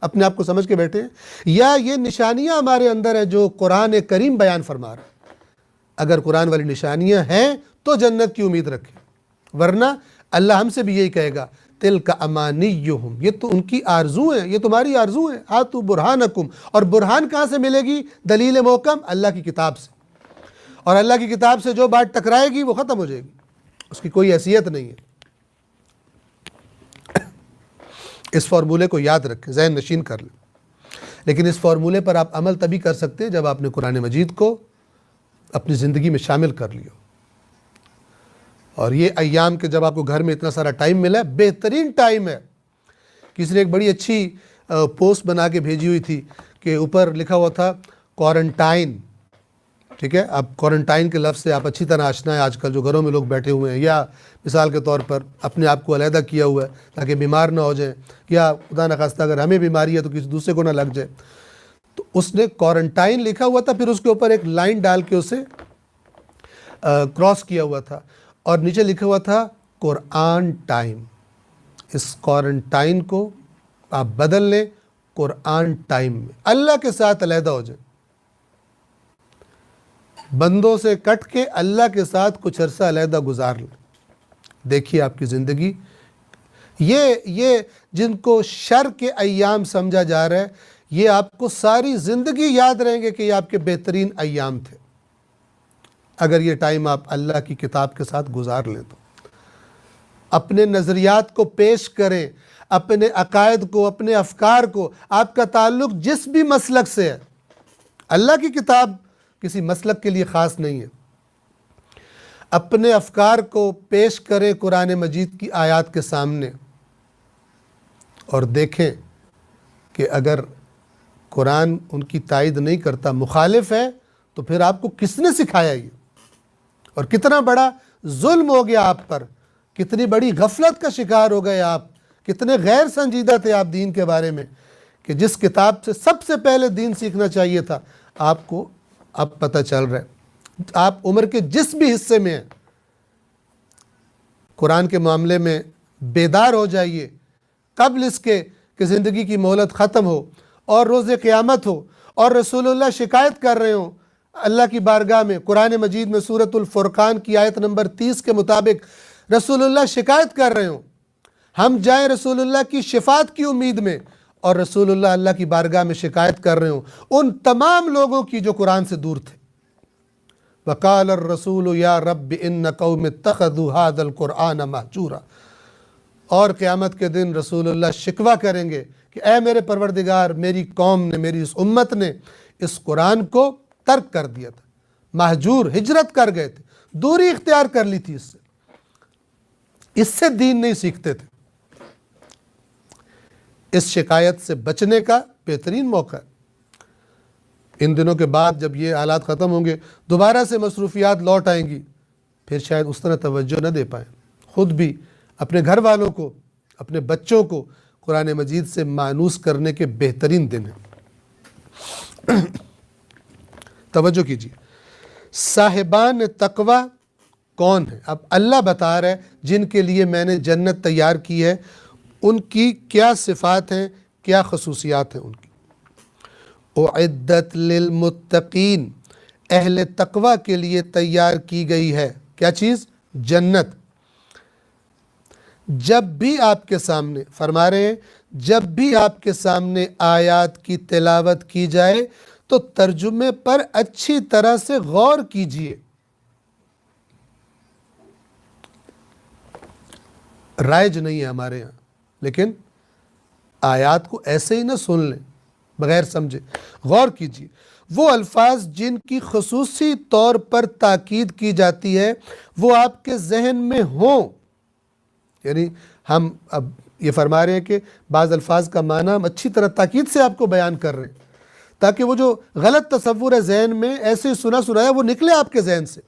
اپنے آپ کو سمجھ کے بیٹھے ہیں؟ یا یہ نشانیاں ہمارے اندر ہیں جو قرآن کریم بیان فرما رہا ہے؟ اگر قرآن والی نشانیاں ہیں تو جنت کی امید رکھیں، ورنہ اللہ ہم سے بھی یہی کہے گا تِلْکَ أَمَانِيُّهُمْ، یہ تو ان کی آرزو ہیں، یہ تمہاری آرزو ہیں، ہاتُوا برہانکم، اور برہان کہاں سے ملے گی؟ دلیل محکم اللہ کی کتاب سے، اور اللہ کی کتاب سے جو بات ٹکرائے گی وہ ختم ہو جائے گی، اس کی کوئی حیثیت نہیں ہے۔ اس فارمولے کو یاد رکھیں، ذہن نشین کر لیں۔ لیکن اس فارمولے پر آپ عمل تبھی کر سکتے ہیں جب آپ نے قرآن مجید کو اپنی زندگی میں شامل کر لیا۔ اور یہ ایام کے جب آپ کو گھر میں اتنا سارا ٹائم ملا ہے، بہترین ٹائم ہے۔ کسی نے ایک بڑی اچھی پوسٹ بنا کے بھیجی ہوئی تھی کہ اوپر لکھا ہوا تھا کوارنٹائن، ٹھیک ہے، اب کوارنٹائن کے لفظ سے آپ اچھی طرح آشنا ہے، آج کل جو گھروں میں لوگ بیٹھے ہوئے ہیں، یا مثال کے طور پر اپنے آپ کو علیحدہ کیا ہوا ہے تاکہ بیمار نہ ہو جائیں، یا خدا نخواستہ اگر ہمیں بیماری ہے تو کسی دوسرے کو نہ لگ جائے، تو اس نے کوارنٹائن لکھا ہوا تھا، پھر اس کے اوپر ایک لائن ڈال کے اسے کراس کیا ہوا تھا، اور نیچے لکھا ہوا تھا قرآن ٹائم۔ اس کوارنٹائن کو آپ بدل لیں قرآن ٹائم میں، اللہ کے ساتھ علیحدہ ہو جائیں، بندوں سے کٹ کے اللہ کے ساتھ کچھ عرصہ علیحدہ گزار لیں، دیکھیے آپ کی زندگی، یہ جن کو شر کے ایام سمجھا جا رہا ہے، یہ آپ کو ساری زندگی یاد رہیں گے کہ یہ آپ کے بہترین ایام تھے، اگر یہ ٹائم آپ اللہ کی کتاب کے ساتھ گزار لیں تو۔ اپنے نظریات کو پیش کریں، اپنے عقائد کو، اپنے افکار کو، آپ کا تعلق جس بھی مسلک سے ہے، اللہ کی کتاب کسی مسلک کے لیے خاص نہیں ہے، اپنے افکار کو پیش کریں قرآن مجید کی آیات کے سامنے، اور دیکھیں کہ اگر قرآن ان کی تائید نہیں کرتا، مخالف ہے، تو پھر آپ کو کس نے سکھایا یہ؟ اور کتنا بڑا ظلم ہو گیا آپ پر، کتنی بڑی غفلت کا شکار ہو گئے آپ، کتنے غیر سنجیدہ تھے آپ دین کے بارے میں، کہ جس کتاب سے سب سے پہلے دین سیکھنا چاہیے تھا، آپ کو اب پتہ چل رہا ہے۔ آپ عمر کے جس بھی حصے میں ہیں، قرآن کے معاملے میں بیدار ہو جائیے، قبل اس کے کہ زندگی کی مہلت ختم ہو اور روز قیامت ہو اور رسول اللہ شکایت کر رہے ہوں اللہ کی بارگاہ میں۔ قرآن مجید میں سورۃ الفرقان کی آیت نمبر 30 کے مطابق رسول اللہ شکایت کر رہے ہوں، ہم جائیں رسول اللہ کی شفاعت کی امید میں، اور رسول اللہ اللہ کی بارگاہ میں شکایت کر رہے ہوں ان تمام لوگوں کی جو قرآن سے دور تھے۔ وَقَالَ الرَّسُولُ يَا رَبِّ إِنَّ قَوْمِ اتَّخَذُوا هَذَا الْقُرْآنَ مَهْجُورًا، اور قیامت کے دن رسول اللہ شکوہ کریں گے کہ اے میرے پروردگار، میری قوم نے، میری اس امت نے اس قرآن کو ترک کر دیا تھا، مہجور، ہجرت کر گئے تھے، دوری اختیار کر لی تھی، اس سے دین نہیں سیکھتے تھے۔ اس شکایت سے بچنے کا بہترین موقع ہے۔ ان دنوں کے بعد جب یہ حالات ختم ہوں گے، دوبارہ سے مصروفیات لوٹ آئیں گی، پھر شاید اس طرح توجہ نہ دے پائیں، خود بھی، اپنے گھر والوں کو، اپنے بچوں کو قرآن مجید سے مانوس کرنے کے بہترین دن ہیں۔ توجہ کیجیے، صاحبان تقوی کون ہے؟ اب اللہ بتا رہا ہے جن کے لیے میں نے جنت تیار کی ہے، ان کی کیا صفات ہیں، کیا خصوصیات ہیں ان کی۔ اعدت للمتقین، اہل تقوی کے لیے تیار کی گئی ہے کیا چیز؟ جنت۔ جب بھی آپ کے سامنے، فرما رہے ہیں، جب بھی آپ کے سامنے آیات کی تلاوت کی جائے تو ترجمے پر اچھی طرح سے غور کیجیے۔ رائج نہیں ہے ہمارے یہاں، لیکن آیات کو ایسے ہی نہ سن لیں بغیر سمجھے، غور کیجیے۔ وہ الفاظ جن کی خصوصی طور پر تاکید کی جاتی ہے وہ آپ کے ذہن میں ہوں، یعنی ہم اب یہ فرما رہے ہیں کہ بعض الفاظ کا معنی ہم اچھی طرح تاکید سے آپ کو بیان کر رہے ہیں تاکہ وہ جو غلط تصور ہے ذہن میں ایسے سنا سنایا وہ نکلے آپ کے ذہن سے،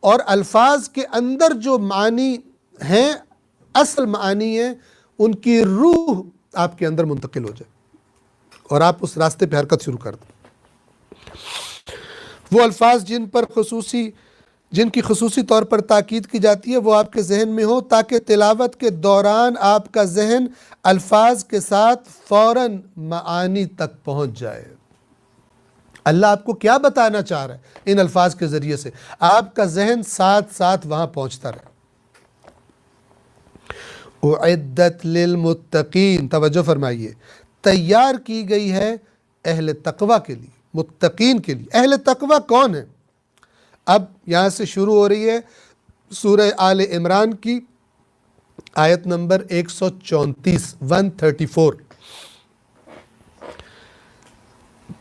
اور الفاظ کے اندر جو معانی ہیں، اصل معانی ہیں، ان کی روح آپ کے اندر منتقل ہو جائے اور آپ اس راستے پہ حرکت شروع کر دیں۔ وہ الفاظ جن کی خصوصی طور پر تاکید کی جاتی ہے وہ آپ کے ذہن میں ہو تاکہ تلاوت کے دوران آپ کا ذہن الفاظ کے ساتھ فوراً معانی تک پہنچ جائے۔ اللہ آپ کو کیا بتانا چاہ رہا ہے ان الفاظ کے ذریعے سے، آپ کا ذہن ساتھ ساتھ وہاں پہنچتا رہے۔ اعدت للمتقین، توجہ فرمائیے، تیار کی گئی ہے اہل تقوی کے لیے، متقین کے لیے۔ اہل تقوی کون ہے؟ اب یہاں سے شروع ہو رہی ہے سورہ آل عمران کی آیت نمبر 134، 134۔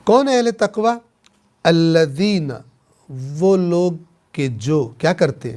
کون ہے اہل تقوی؟ الذین، وہ لوگ کہ جو کیا کرتے ہیں،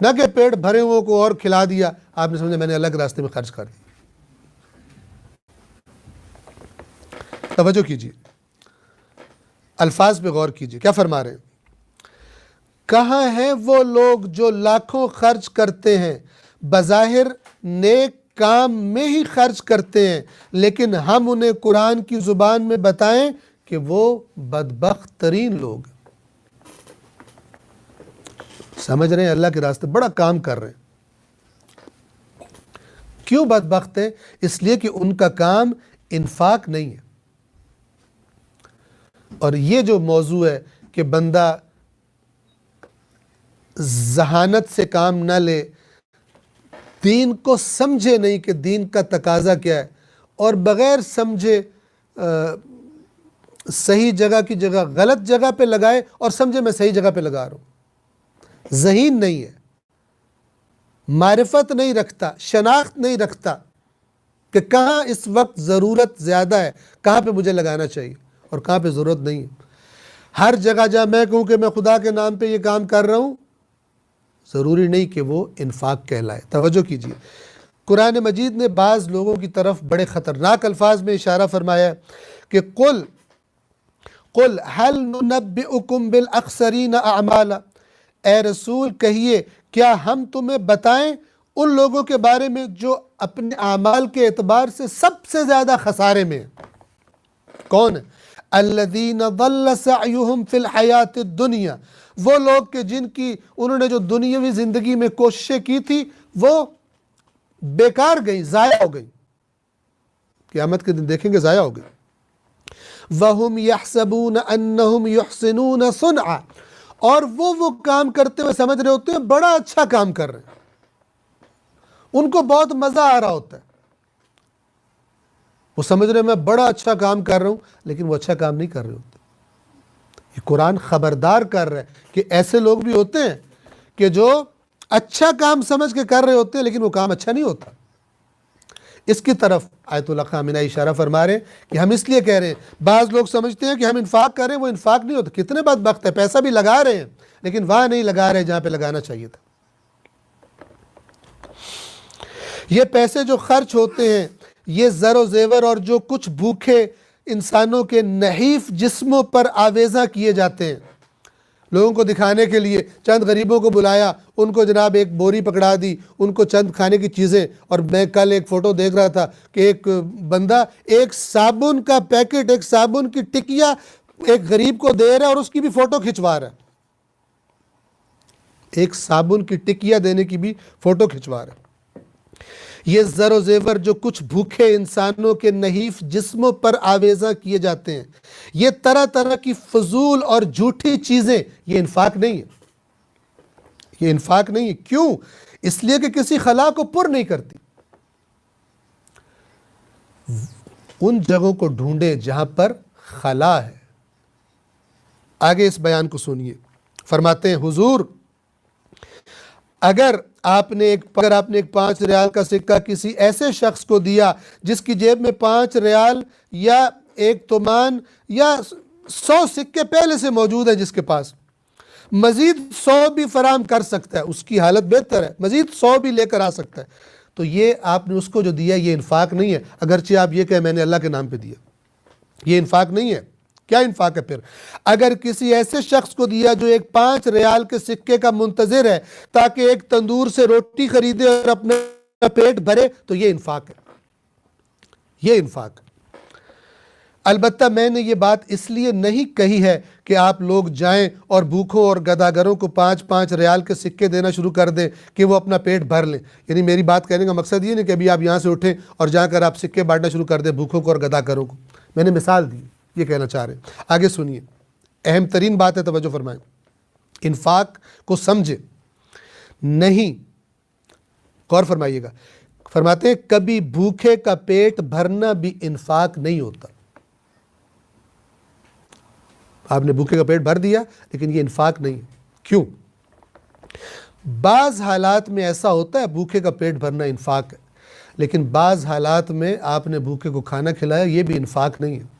نہ کہ پیٹ بھرے ہوئے کو اور کھلا دیا، آپ نے سمجھا میں نے اللہ کے راستے میں خرچ کر دی۔ توجہ کیجیے، الفاظ پہ غور کیجیے، کیا فرما رہے ہیں؟ کہاں ہیں وہ لوگ جو لاکھوں خرچ کرتے ہیں، بظاہر نیک کام میں ہی خرچ کرتے ہیں، لیکن ہم انہیں قرآن کی زبان میں بتائیں کہ وہ بدبخت ترین لوگ ہیں۔ سمجھ رہے ہیں اللہ کے راستے بڑا کام کر رہے ہیں، کیوں بدبخت ہیں؟ اس لیے کہ ان کا کام انفاق نہیں ہے۔ اور یہ جو موضوع ہے کہ بندہ ذہانت سے کام نہ لے، دین کو سمجھے نہیں کہ دین کا تقاضا کیا ہے، اور بغیر سمجھے صحیح جگہ کی جگہ غلط جگہ پہ لگائے اور سمجھے میں صحیح جگہ پہ لگا رہا ہوں، ذہین نہیں ہے، معرفت نہیں رکھتا، شناخت نہیں رکھتا کہ کہاں اس وقت ضرورت زیادہ ہے، کہاں پہ مجھے لگانا چاہیے اور کہاں پہ ضرورت نہیں ہے۔ ہر جگہ جہاں میں کہوں کہ میں خدا کے نام پہ یہ کام کر رہا ہوں، ضروری نہیں کہ وہ انفاق کہلائے۔ توجہ کیجیے، قرآن مجید نے بعض لوگوں کی طرف بڑے خطرناک الفاظ میں اشارہ فرمایا کہ قل هل ننبئکم بالاخسرین اعمالا، اے رسول کہیے کیا ہم تمہیں بتائیں ان لوگوں کے بارے میں جو اپنے اعمال کے اعتبار سے سب سے زیادہ خسارے میں ہیں؟ کون ہے؟ الذین ضل سعیہم فی الحیات الدنیا، وہ لوگ کہ جن کی انہوں نے جو دنیاوی زندگی میں کوششیں کی تھی وہ بیکار گئی، ضائع ہو گئی، قیامت کے دن دیکھیں گے ضائع ہو گئی۔ وَهُمْ يَحْسَبُونَ أَنَّهُمْ يُحْسِنُونَ صُنْعًا، اور وہ کام کرتے ہوئے سمجھ رہے ہوتے ہیں بڑا اچھا کام کر رہے ہیں، ان کو بہت مزہ آ رہا ہوتا ہے، وہ سمجھ رہے ہیں میں بڑا اچھا کام کر رہا ہوں، لیکن وہ اچھا کام نہیں کر رہے ہوتے۔ یہ قرآن خبردار کر رہا ہے کہ ایسے لوگ بھی ہوتے ہیں کہ جو اچھا کام سمجھ کے کر رہے ہوتے ہیں لیکن وہ کام اچھا نہیں ہوتا۔ اس کی طرف آیت اللہ خامنہ اشارہ فرما رہے ہیں کہ ہم اس لیے کہہ رہے ہیں، بعض لوگ سمجھتے ہیں کہ ہم انفاق کر رہے ہیں، وہ انفاق نہیں ہوتا۔ کتنے بدبخت ہے، پیسہ بھی لگا رہے ہیں لیکن وہاں نہیں لگا رہے جہاں پہ لگانا چاہیے تھا۔ یہ پیسے جو خرچ ہوتے ہیں، یہ زر و زیور اور جو کچھ بھوکے انسانوں کے نحیف جسموں پر آویزاں کیے جاتے ہیں، لوگوں کو دکھانے کے لیے چند غریبوں کو بلایا، ان کو جناب ایک بوری پکڑا دی، ان کو چند کھانے کی چیزیں۔ اور میں کل ایک فوٹو دیکھ رہا تھا کہ ایک بندہ ایک صابن کا پیکٹ، ایک صابن کی ٹکیا ایک غریب کو دے رہا ہے اور اس کی بھی فوٹو کھنچوا رہا ہے، ایک صابن کی ٹکیا دینے کی بھی فوٹو کھنچوا رہا ہے۔ یہ زر و زیور جو کچھ بھوکے انسانوں کے نحیف جسموں پر آویزاں کیے جاتے ہیں، یہ طرح طرح کی فضول اور جھوٹی چیزیں، یہ انفاق نہیں ہے، یہ انفاق نہیں ہے۔ کیوں؟ اس لیے کہ کسی خلا کو پر نہیں کرتی۔ ان جگہوں کو ڈھونڈے جہاں پر خلا ہے۔ آگے اس بیان کو سنیے، فرماتے ہیں حضور اگر آپ نے ایک 5 ریال کا سکہ کسی ایسے شخص کو دیا جس کی جیب میں 5 ریال یا 1 تومان یا 100 سکے پہلے سے موجود ہیں، جس کے پاس مزید 100 بھی فراہم کر سکتا ہے، اس کی حالت بہتر ہے، مزید 100 بھی لے کر آ سکتا ہے، تو یہ آپ نے اس کو جو دیا یہ انفاق نہیں ہے، اگرچہ آپ یہ کہیں میں نے اللہ کے نام پہ دیا، یہ انفاق نہیں ہے۔ کیا انفاق ہے پھر؟ اگر کسی ایسے شخص کو دیا جو ایک 5 ریال کے سکے کا منتظر ہے تاکہ ایک تندور سے روٹی خریدے اور اپنا پیٹ بھرے، تو یہ انفاق ہے، یہ انفاق ہے۔ البتہ میں نے یہ بات اس لیے نہیں کہی ہے کہ آپ لوگ جائیں اور بھوکھوں اور گداگروں کو 5 ریال کے سکے دینا شروع کر دیں کہ وہ اپنا پیٹ بھر لیں۔ یعنی میری بات کہنے کا مقصد یہ نہیں کہ ابھی آپ یہاں سے اٹھیں اور جا کر آپ سکے بانٹنا شروع کر دیں بھوکھوں کو اور گداگروں کو، میں نے مثال دی، یہ کہنا چاہ رہے ہیں۔ آگے سنیے، اہم ترین بات ہے، توجہ فرمائیں، انفاق کو سمجھے نہیں، غور فرمائیے گا۔ فرماتے ہیں کبھی بھوکے کا پیٹ بھرنا بھی انفاق نہیں ہوتا۔ آپ نے بھوکے کا پیٹ بھر دیا لیکن یہ انفاق نہیں ہے۔ کیوں؟ بعض حالات میں ایسا ہوتا ہے بھوکے کا پیٹ بھرنا انفاق ہے، لیکن بعض حالات میں آپ نے بھوکے کو کھانا کھلایا، یہ بھی انفاق نہیں ہے۔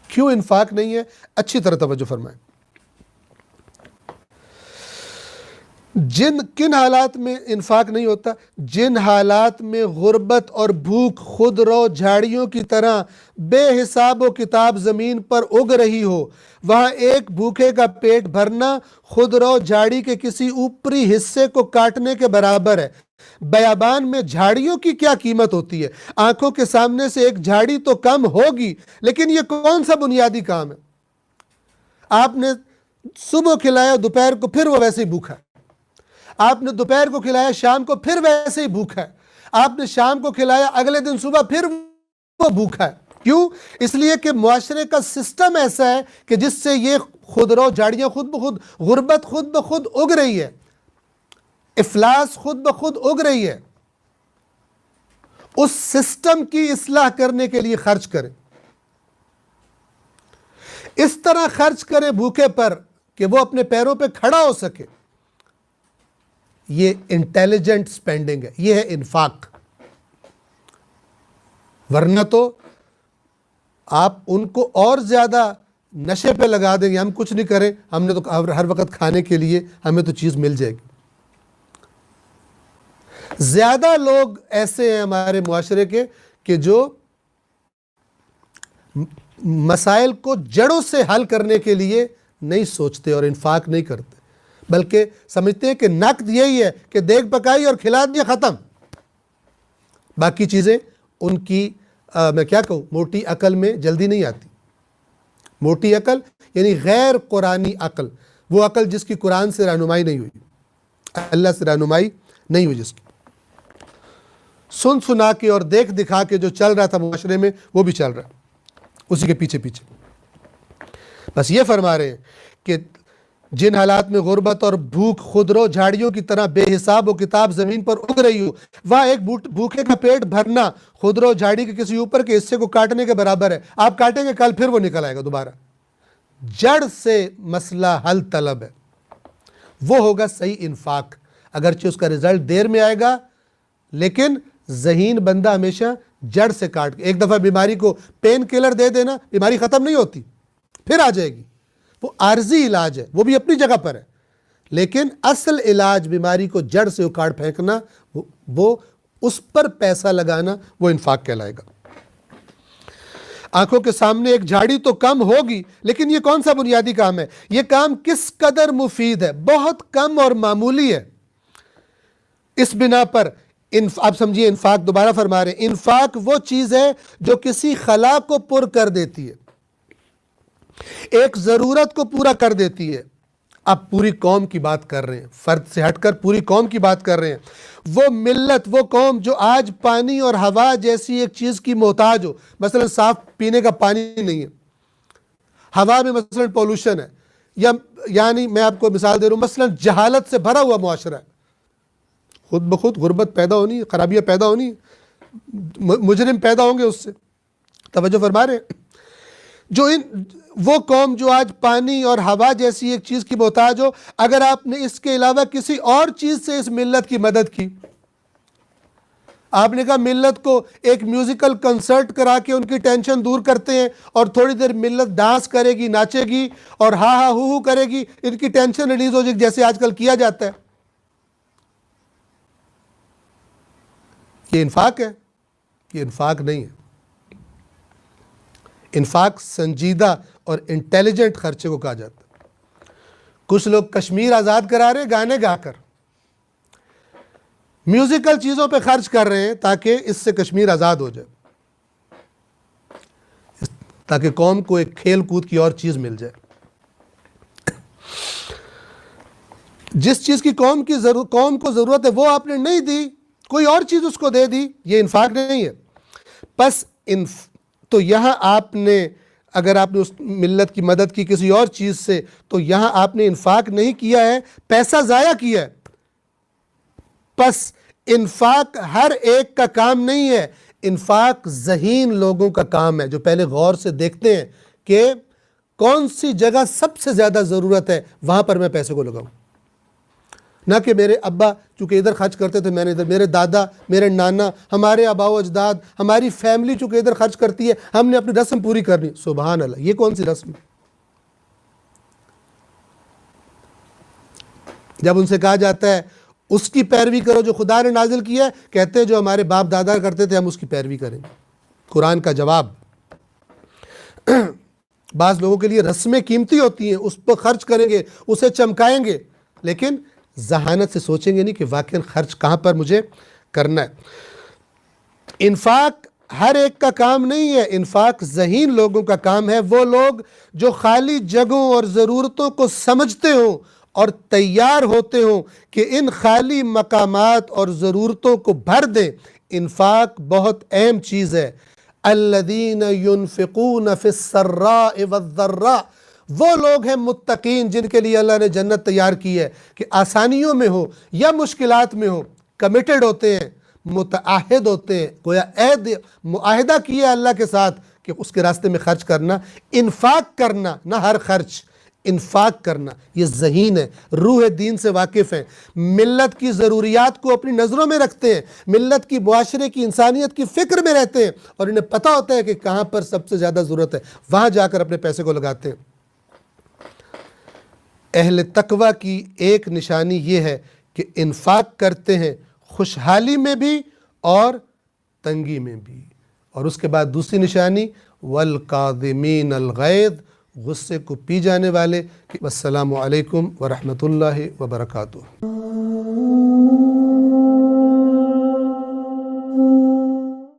کیوں انفاق نہیں ہے؟ اچھی طرح توجہ فرمائیں۔ کن حالات میں انفاق نہیں ہوتا؟ جن حالات میں غربت اور بھوک خود رو جھاڑیوں کی طرح بے حساب و کتاب زمین پر اگ رہی ہو، وہاں ایک بھوکے کا پیٹ بھرنا خود رو جھاڑی کے کسی اوپری حصے کو کاٹنے کے برابر ہے۔ بیابان میں جھاڑیوں کی کیا قیمت ہوتی ہے؟ آنکھوں کے سامنے سے ایک جھاڑی تو کم ہوگی، لیکن یہ کون سا بنیادی کام ہے؟ آپ نے صبح کھلایا، دوپہر کو پھر وہ ویسے ہی بھوکا ہے۔ آپ نے دوپہر کو کھلایا، شام کو پھر ویسے ہی بھوکا ہے۔ آپ نے شام کو کھلایا، اگلے دن صبح پھر وہ بھوکا ہے۔ کیوں؟ اس لیے کہ معاشرے کا سسٹم ایسا ہے کہ جس سے یہ خود رو جھاڑیاں خود بخود، غربت خود بخود اگ رہی ہے، افلاس خود بخود اگ رہی ہے۔ اس سسٹم کی اصلاح کرنے کے لیے خرچ کریں، اس طرح خرچ کریں بھوکے پر کہ وہ اپنے پیروں پہ کھڑا ہو سکے۔ یہ انٹیلیجنٹ سپینڈنگ ہے، یہ ہے انفاق۔ ورنہ تو آپ ان کو اور زیادہ نشے پہ لگا دیں گے، ہم کچھ نہیں کریں، ہم نے تو ہر وقت کھانے کے لیے ہمیں تو چیز مل جائے گی۔ زیادہ لوگ ایسے ہیں ہمارے معاشرے کے کہ جو مسائل کو جڑوں سے حل کرنے کے لیے نہیں سوچتے اور انفاق نہیں کرتے، بلکہ سمجھتے ہیں کہ نقد یہی ہے کہ دیگ پکائی اور کھلا دیا، ختم۔ باقی چیزیں ان کی میں کیا کہوں، موٹی عقل میں جلدی نہیں آتی۔ موٹی عقل یعنی غیر قرآنی عقل، وہ عقل جس کی قرآن سے رہنمائی نہیں ہوئی، اللہ سے رہنمائی نہیں ہوئی، جس کی سن سنا کے اور دیکھ دکھا کے جو چل رہا تھا معاشرے میں وہ بھی چل رہا، اسی کے پیچھے پیچھے۔ بس یہ فرما رہے ہیں کہ جن حالات میں غربت اور بھوک خود رو جھاڑیوں کی طرح بے حساب و کتاب زمین پر اگ رہی ہو، وہاں ایک بھوکے کا پیٹ بھرنا خود رو جھاڑی کے کسی اوپر کے حصے کو کاٹنے کے برابر ہے۔ آپ کاٹیں گے، کل پھر وہ نکل آئے گا دوبارہ۔ جڑ سے مسئلہ حل طلب ہے، وہ ہوگا صحیح انفاق، اگرچہ اس کا رزلٹ دیر میں آئے گا، لیکن ذہین بندہ ہمیشہ جڑ سے کاٹ کے، ایک دفعہ بیماری کو پین کلر دے دینا، بیماری ختم نہیں ہوتی، پھر آ جائے گی۔ وہ عارضی علاج ہے، وہ بھی اپنی جگہ پر ہے، لیکن اصل علاج بیماری کو جڑ سے اکھاڑ پھینکنا، وہ اس پر پیسہ لگانا، وہ انفاق کہلائے گا۔ آنکھوں کے سامنے ایک جھاڑی تو کم ہوگی، لیکن یہ کون سا بنیادی کام ہے؟ یہ کام کس قدر مفید ہے؟ بہت کم اور معمولی ہے۔ اس بنا پر آپ سمجھیے، انفاق دوبارہ فرما رہے ہیں، انفاق وہ چیز ہے جو کسی خلا کو پر کر دیتی ہے، ایک ضرورت کو پورا کر دیتی ہے۔ اب پوری قوم کی بات کر رہے ہیں، فرد سے ہٹ کر پوری قوم کی بات کر رہے ہیں۔ وہ ملت، وہ قوم جو آج پانی اور ہوا جیسی ایک چیز کی محتاج ہو، مثلا صاف پینے کا پانی نہیں ہے، ہوا میں مثلا پولوشن ہے، یعنی میں آپ کو مثال دے رہا ہوں، مثلا جہالت سے بھرا ہوا معاشرہ ہے، خود بخود غربت پیدا ہونی ہے، خرابیاں پیدا ہونی ہے، مجرم پیدا ہوں گے اس سے۔ توجہ فرما رہے ہیں؟ وہ قوم جو آج پانی اور ہوا جیسی ایک چیز کی محتاج ہو، اگر آپ نے اس کے علاوہ کسی اور چیز سے اس ملت کی مدد کی، آپ نے کہا ملت کو ایک میوزیکل کنسرٹ کرا کے ان کی ٹینشن دور کرتے ہیں، اور تھوڑی دیر ملت ڈانس کرے گی، ناچے گی اور ہا ہا ہو کرے گی، ان کی ٹینشن ریلیز ہو جائے گی، جیسے آج کل کیا جاتا ہے۔ یہ انفاق ہے؟ یہ انفاق نہیں ہے۔ انفاق سنجیدہ اور انٹیلیجنٹ خرچے کو کہا جاتا ہے۔ کچھ لوگ کشمیر آزاد کرا رہے گانے گا کر، میوزیکل چیزوں پہ خرچ کر رہے ہیں تاکہ اس سے کشمیر آزاد ہو جائے، تاکہ قوم کو ایک کھیل کود کی اور چیز مل جائے۔ جس چیز کی قوم کو ضرورت ہے وہ آپ نے نہیں دی، کوئی اور چیز اس کو دے دی، یہ انفاق نہیں ہے۔ بس تو یہاں آپ نے، اگر آپ نے اس ملت کی مدد کی کسی اور چیز سے، تو یہاں آپ نے انفاق نہیں کیا ہے، پیسہ ضائع کیا ہے۔ پس انفاق ہر ایک کا کام نہیں ہے، انفاق ذہین لوگوں کا کام ہے، جو پہلے غور سے دیکھتے ہیں کہ کون سی جگہ سب سے زیادہ ضرورت ہے، وہاں پر میں پیسے کو لگاؤں۔ نہ کہ میرے ابا چونکہ ادھر خرچ کرتے تھے، میں نے ادھر، میرے دادا، میرے نانا، ہمارے آباء و اجداد، ہماری فیملی چونکہ ادھر خرچ کرتی ہے، ہم نے اپنی رسم پوری کرنی۔ سبحان اللہ، یہ کون سی رسم؟ جب ان سے کہا جاتا ہے اس کی پیروی کرو جو خدا نے نازل کیا ہے، کہتے ہیں جو ہمارے باپ دادا کرتے تھے ہم اس کی پیروی کریں گے۔ قرآن کا جواب، بعض لوگوں کے لیے رسمیں قیمتی ہوتی ہیں، اس پر خرچ کریں گے، اسے چمکائیں گے، لیکن ذہانت سے سوچیں گے نہیں کہ واقعاً خرچ کہاں پر مجھے کرنا ہے۔ انفاق ہر ایک کا کام نہیں ہے، انفاق ذہین لوگوں کا کام ہے، وہ لوگ جو خالی جگہوں اور ضرورتوں کو سمجھتے ہوں اور تیار ہوتے ہوں کہ ان خالی مقامات اور ضرورتوں کو بھر دیں۔ انفاق بہت اہم چیز ہے۔ الذین ينفقون فی السراء والضراء، وہ لوگ ہیں متقین جن کے لیے اللہ نے جنت تیار کی ہے کہ آسانیوں میں ہو یا مشکلات میں ہو، کمیٹڈ ہوتے ہیں، متعاہد ہوتے ہیں، گویا عہد معاہدہ کیا ہے اللہ کے ساتھ کہ اس کے راستے میں خرچ کرنا، انفاق کرنا، نہ ہر خرچ، انفاق کرنا۔ یہ ذہین ہے، روح دین سے واقف ہیں، ملت کی ضروریات کو اپنی نظروں میں رکھتے ہیں، ملت کی، معاشرے کی، انسانیت کی فکر میں رہتے ہیں، اور انہیں پتہ ہوتا ہے کہ کہاں پر سب سے زیادہ ضرورت ہے، وہاں جا کر اپنے پیسے کو لگاتے ہیں۔ اہل تقوی کی ایک نشانی یہ ہے کہ انفاق کرتے ہیں خوشحالی میں بھی اور تنگی میں بھی۔ اور اس کے بعد دوسری نشانی والکاظمین الغیظ، غصے کو پی جانے والے۔ السلام علیکم ورحمۃ اللہ وبرکاتہ۔